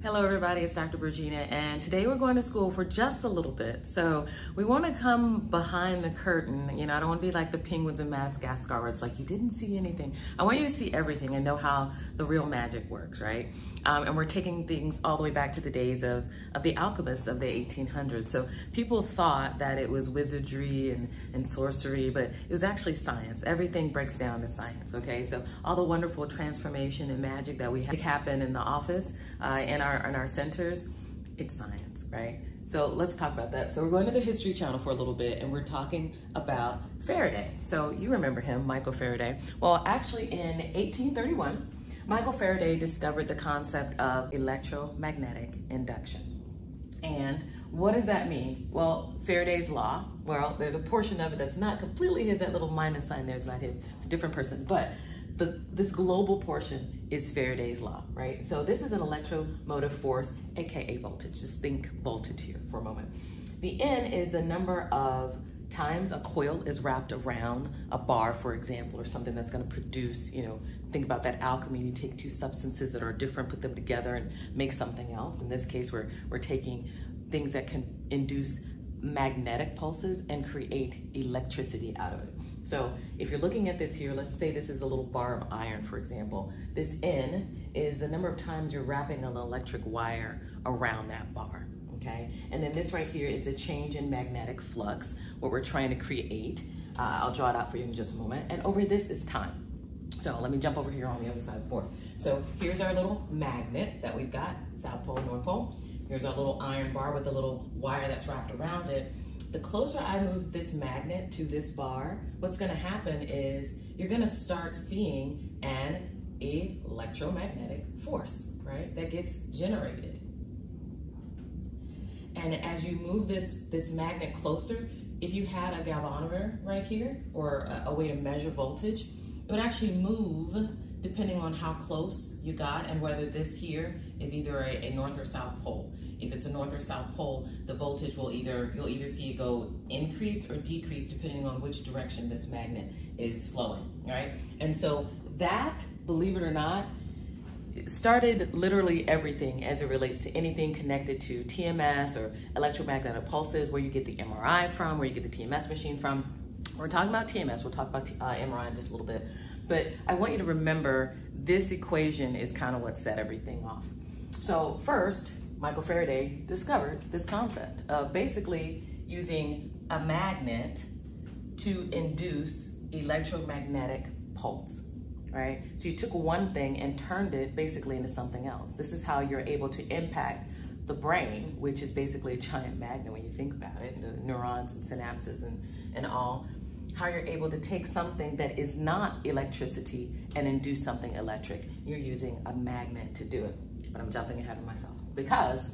Hello everybody, it's Dr. Bergina, and today we're going to school for just a little bit. So we want to come behind the curtain. You know, I don't want to be like the penguins in Madagascar where it's like you didn't see anything. I want you to see everything and know how the real magic works, right? And we're taking things all the way back to the days of the alchemists of the 1800s. So people thought that it was wizardry and sorcery, but it was actually science. Everything breaks down to science, okay? So all the wonderful transformation and magic that we have happen in the office, in our centers, it's science, right? So let's talk about that. So we're going to the History Channel for a little bit, and we're talking about Faraday. So you remember him, Michael Faraday. Well, actually in 1831, Michael Faraday discovered the concept of electromagnetic induction. And what does that mean? Well, Faraday's law, well, there's a portion of it that's not completely his. That little minus sign there is not his. It's a different person, but this global portion is Faraday's law, right? So this is an electromotive force, AKA voltage. Just think voltage here for a moment. The N is the number of times a coil is wrapped around a bar, for example, or something that's going to produce, you know, think about that alchemy. You take two substances that are different, put them together and make something else. In this case, we're taking things that can induce magnetic pulses and create electricity out of it. So if you're looking at this here, let's say this is a little bar of iron, for example. This N is the number of times you're wrapping an electric wire around that bar, okay? And then this right here is the change in magnetic flux, what we're trying to create. I'll draw it out for you in just a moment. And over this is time. So let me jump over here on the other side of the board. So here's our little magnet that we've got, South Pole, North Pole. Here's our little iron bar with a little wire that's wrapped around it. The closer I move this magnet to this bar, what's gonna happen is you're gonna start seeing an electromagnetic force, right? That gets generated. And as you move this magnet closer, if you had a galvanometer right here, or a way to measure voltage, it would actually move depending on how close you got and whether this here is either a north or south pole. If it's a north or south pole, the voltage will you'll either see it go increase or decrease depending on which direction this magnet is flowing, right? And so that, believe it or not, started literally everything as it relates to anything connected to TMS or electromagnetic pulses, where you get the MRI from, where you get the TMS machine from. We're talking about TMS, we'll talk about MRI in just a little bit. But I want you to remember this equation is kind of what set everything off. So first, Michael Faraday discovered this concept of basically using a magnet to induce electromagnetic pulse, right? So you took one thing and turned it basically into something else. This is how you're able to impact the brain, which is basically a giant magnet when you think about it, the neurons and synapses and all, how you're able to take something that is not electricity and induce something electric. You're using a magnet to do it. But I'm jumping ahead of myself, because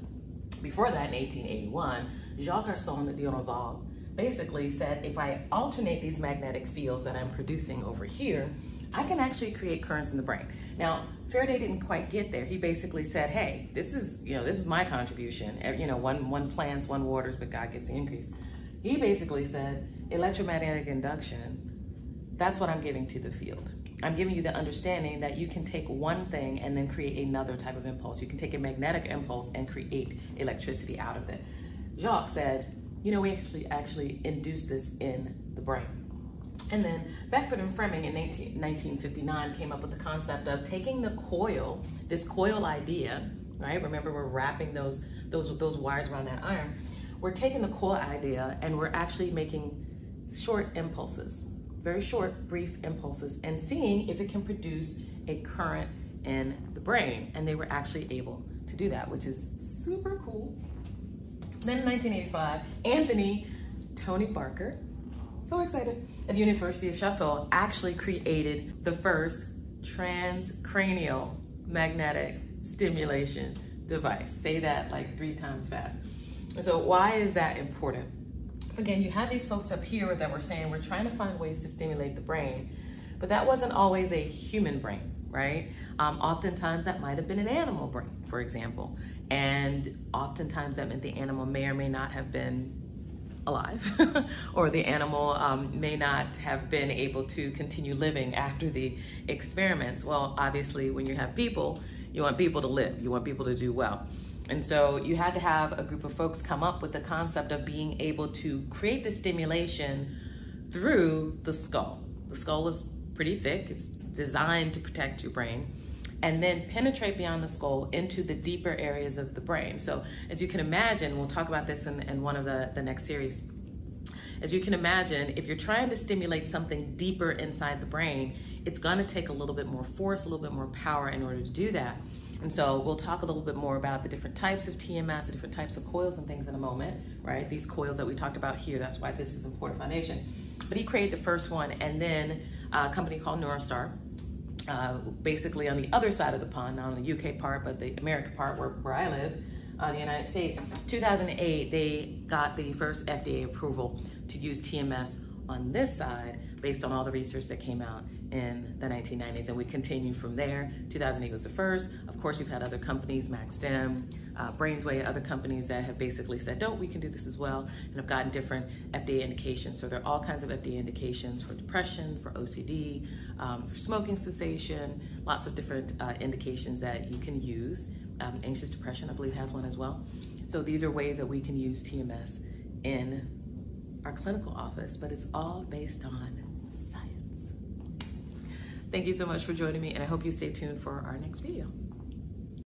before that, in 1881, Jacques-Arsène basically said, if I alternate these magnetic fields that I'm producing over here, I can actually create currents in the brain. Now, Faraday didn't quite get there. He basically said, hey, this is my contribution. You know, one plants, one waters, but God gets the increase. He basically said, electromagnetic induction, that's what I'm giving to the field. I'm giving you the understanding that you can take one thing and then create another type of impulse. You can take a magnetic impulse and create electricity out of it. Jacques said, you know, we actually induce this in the brain. And then Beckford and Fleming in 1959 came up with the concept of taking the coil, this coil idea, right? Remember, we're wrapping those wires around that iron. We're taking the coil idea and we're actually making short impulses, very short, brief impulses, and seeing if it can produce a current in the brain. And they were actually able to do that, which is super cool. Then in 1985, Tony Barker, so excited, at the University of Sheffield actually created the first transcranial magnetic stimulation device. Say that like 3 times fast. So why is that important? Again, you had these folks up here that were saying we're trying to find ways to stimulate the brain, but that wasn't always a human brain, right? Oftentimes that might have been an animal brain, for example. And oftentimes that meant the animal may or may not have been alive or the animal may not have been able to continue living after the experiments. Well, obviously when you have people, You want people to live. You want people to do well. And so you had to have a group of folks come up with the concept of being able to create the stimulation through the skull. The skull is pretty thick. It's designed to protect your brain, and then penetrate beyond the skull into the deeper areas of the brain. So as you can imagine, we'll talk about this in one of the next series. As you can imagine, if you're trying to stimulate something deeper inside the brain, it's going to take a little bit more force, a little bit more power in order to do that. And so we'll talk a little bit more about the different types of TMS, the different types of coils and things in a moment, right? These coils that we talked about here, that's why this is important foundation. But he created the first one, and then a company called Neurostar, basically on the other side of the pond, not on the UK part, but the American part where I live, the United States. 2008, they got the first FDA approval to use TMS on this side based on all the research that came out in the 1990s, and we continued from there. 2008 was the first. Of course, you've had other companies, MaxStem, Brainsway, other companies that have basically said, no, we can do this as well, and have gotten different FDA indications. So there are all kinds of FDA indications for depression, for OCD, for smoking cessation, lots of different indications that you can use. Anxious depression, I believe, has one as well. So these are ways that we can use TMS in our clinical office, but it's all based on science. Thank you so much for joining me, and I hope you stay tuned for our next video.